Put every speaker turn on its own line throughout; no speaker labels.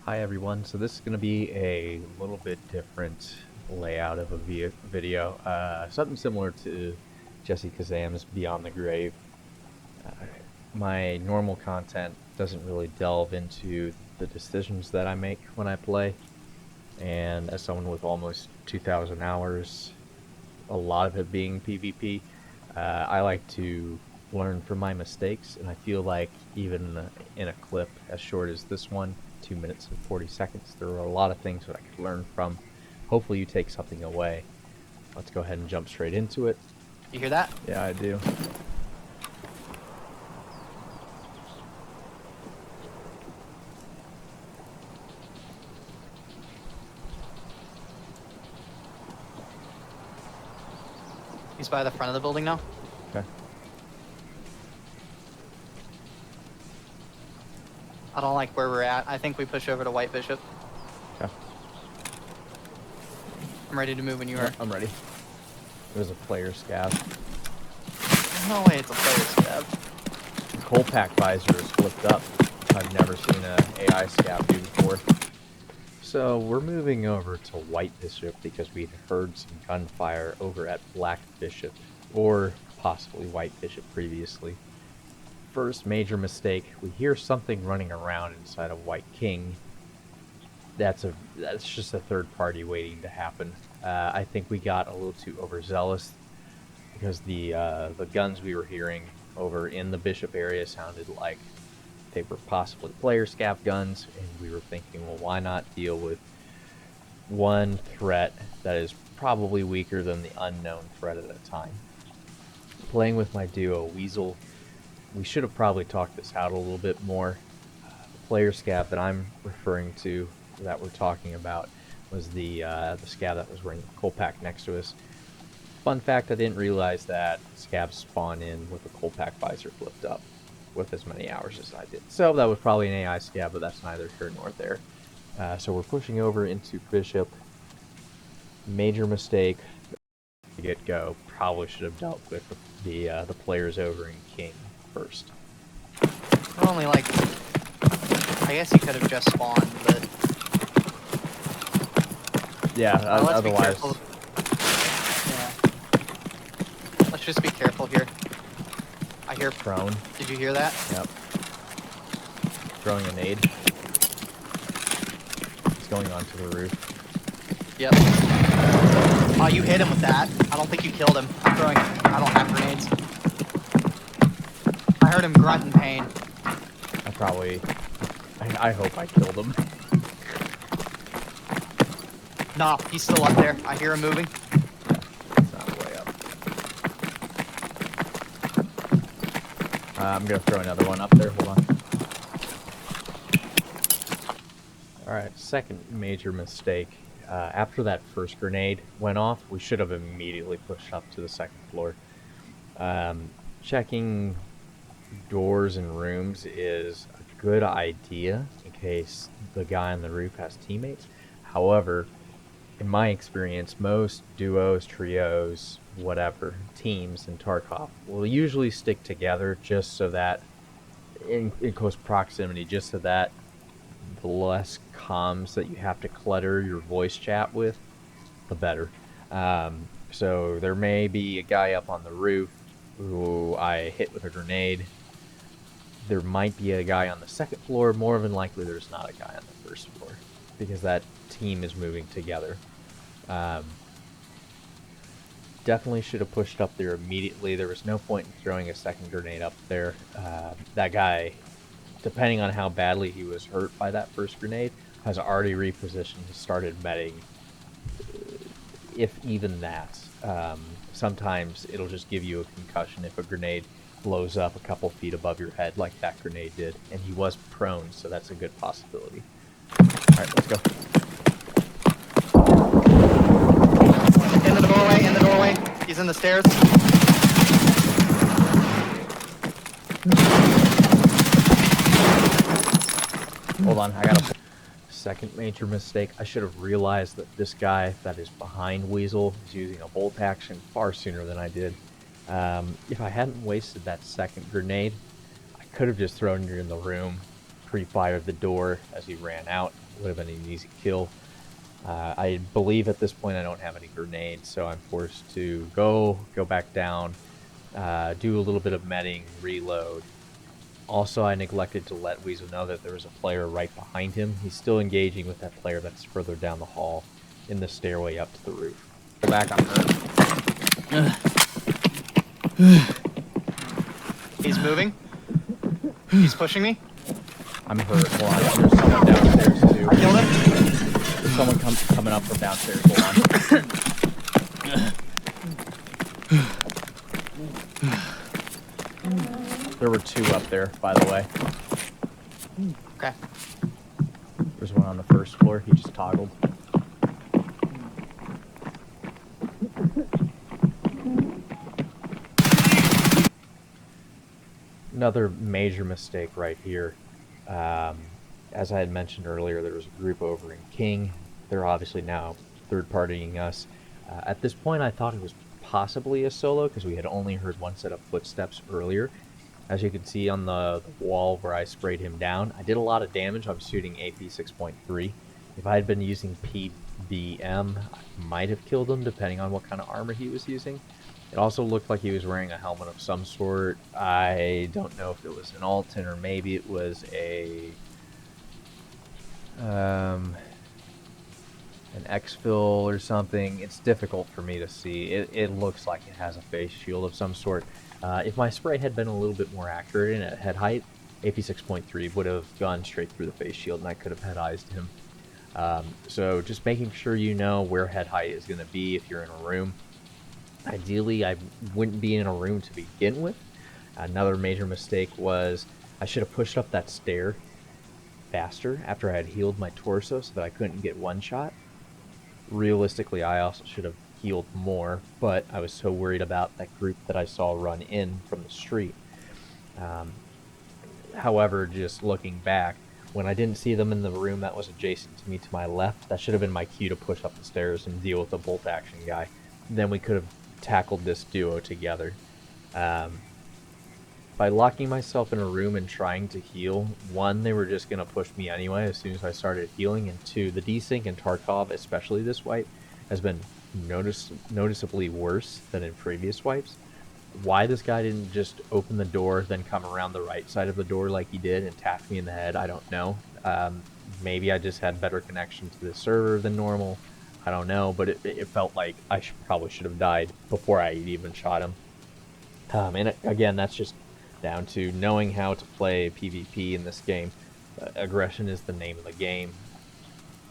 Hi everyone, so this is going to be a little bit different layout of a video, something similar to Jesse Kazam's Beyond the Grave. Uh, my normal content doesn't really delve into the decisions that I make when I play, and as someone with almost 2,000 hours, a lot of it being PvP, I like to learn from my mistakes, and I feel like even in a clip as short as this one, 2 minutes and 40 seconds, there are a lot of things that I could learn from. Hopefully you take something away. Let's go ahead and jump straight into it.
You hear that?
Yeah, I do.
He's by the front of the building now.
Okay.
I don't like where we're at. I think we push over to White Bishop.
Okay.
I'm ready to move when you are.
I'm ready. There's a player scav.
No way it's a player scav.
The coal pack visor is flipped up. I've never seen an AI scav do before. So we're moving over to White Bishop because we'd heard some gunfire over at Black Bishop, or possibly White Bishop previously. First major mistake, we hear something running around inside of White King. That's just a third party waiting to happen. I think we got a little too overzealous because the guns we were hearing over in the Bishop area sounded like they were possibly player scav guns, and we were thinking, well, why not deal with one threat that is probably weaker than the unknown threat at a time. Playing with my duo, Weasel, we should have probably talked this out a little bit more. The player scav that I'm referring to, that we're talking about, was the scav that was running the coal pack next to us. Fun fact, I didn't realize that scavs spawn in with the coal pack visor flipped up with as many hours as I did. So that was probably an AI scav, but that's neither here nor there. So we're pushing over into Bishop. Major mistake. Get go. Probably should have dealt with the players over in King first.
We're only like, I guess he could have just spawned, but
Yeah.
let's be
Otherwise,
careful. Yeah. Let's just be careful here. I hear
prone.
Did you hear that?
Yep. Throwing a nade. It's going onto the roof.
Yep. Oh, you hit him with that. I don't think you killed him. I don't have grenades. I heard him grunt in pain.
I hope I killed him.
Nah, he's still up there. I hear him moving.
It's not way up. I'm gonna throw another one up there. Hold on. Alright, second major mistake. After that first grenade went off, we should have immediately pushed up to the second floor. Checking doors and rooms is a good idea in case the guy on the roof has teammates. However, in my experience, most duos, trios, whatever, teams in Tarkov will usually stick together just so that, in close proximity, just so that the less comms that you have to clutter your voice chat with, the better. So there may be a guy up on the roof who I hit with a grenade. There might be a guy on the second floor. More than likely there's not a guy on the first floor because that team is moving together. Definitely should have pushed up there immediately. There was no point in throwing a second grenade up there. That guy, depending on how badly he was hurt by that first grenade, has already repositioned and started medding, if even that. Sometimes it'll just give you a concussion if a grenade blows up a couple feet above your head like that grenade did, and he was prone, so that's a good possibility. Alright, let's go.
In the doorway. He's in the stairs.
Hold on, I got a second major mistake. I should have realized that this guy that is behind Weasel is using a bolt action far sooner than I did. If I hadn't wasted that second grenade, I could have just thrown it in the room, pre-fired the door as he ran out. Would have been an easy kill. I believe at this point I don't have any grenades, so I'm forced to go back down, do a little bit of medding, reload. Also, I neglected to let Weasel know that there was a player right behind him. He's still engaging with that player that's further down the hall in the stairway up to the roof.
Go back, I'm hurt. He's moving. He's pushing me.
I'm hurt. Hold on. There's someone downstairs too.
I killed him.
There's someone coming up from downstairs. Hold on. There were two up there, by the way.
Okay.
There's one on the first floor. He just toggled.
Another major mistake right here. As I had mentioned earlier, there was a group over in King. They're obviously now third-partying us. At this point, I thought it was possibly a solo because we had only heard one set of footsteps earlier. As you can see on the wall where I sprayed him down, I did a lot of damage. I'm shooting AP 6.3. If I had been using PBM, I might have killed him depending on what kind of armor he was using. It also looked like he was wearing a helmet of some sort. I don't know if it was an Alton or maybe it was an exfil or something. It's difficult for me to see. It looks like it has a face shield of some sort. If my spray had been a little bit more accurate and at head height, AP 6.3 would have gone straight through the face shield and I could have head eyes him. So just making sure you know where head height is going to be if you're in a room. Ideally, I wouldn't be in a room to begin with. Another major mistake was I should have pushed up that stair faster after I had healed my torso so that I couldn't get one shot. Realistically, I also should have healed more, but I was so worried about that group that I saw run in from the street. However, just looking back, when I didn't see them in the room that was adjacent to me to my left, that should have been my cue to push up the stairs and deal with the bolt action guy. Then we could have tackled this duo together. By locking myself in a room and trying to heal, one, they were just going to push me anyway as soon as I started healing, and two, the desync in Tarkov, especially this wipe, has been noticeably worse than in previous wipes. Why this guy didn't just open the door, then come around the right side of the door like he did and tap me in the head, I don't know. Maybe I just had better connection to the server than normal. I don't know, but it felt like I probably should have died before I even shot him. And again, that's just down to knowing how to play PvP in this game. Aggression is the name of the game.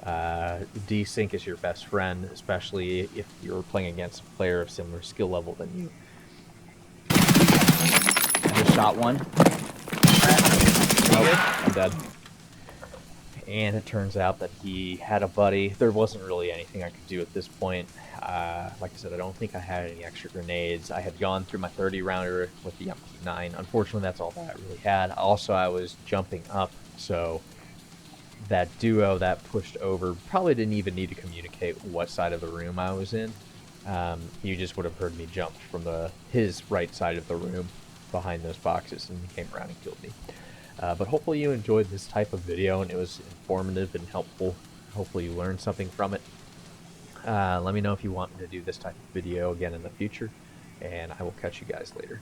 Desync is your best friend, especially if you're playing against a player of similar skill level than you.
I just shot one.
Oh, I'm dead. And it turns out that he had a buddy. There wasn't really anything I could do at this point. Like I said, I don't think I had any extra grenades. I had gone through my 30-rounder with the MP9. Unfortunately, that's all that I really had. Also, I was jumping up, so that duo that pushed over probably didn't even need to communicate what side of the room I was in. You just would have heard me jump from his right side of the room behind those boxes, and he came around and killed me. But hopefully you enjoyed this type of video and it was informative and helpful. Hopefully you learned something from it. Let me know if you want me to do this type of video again in the future, and I will catch you guys later.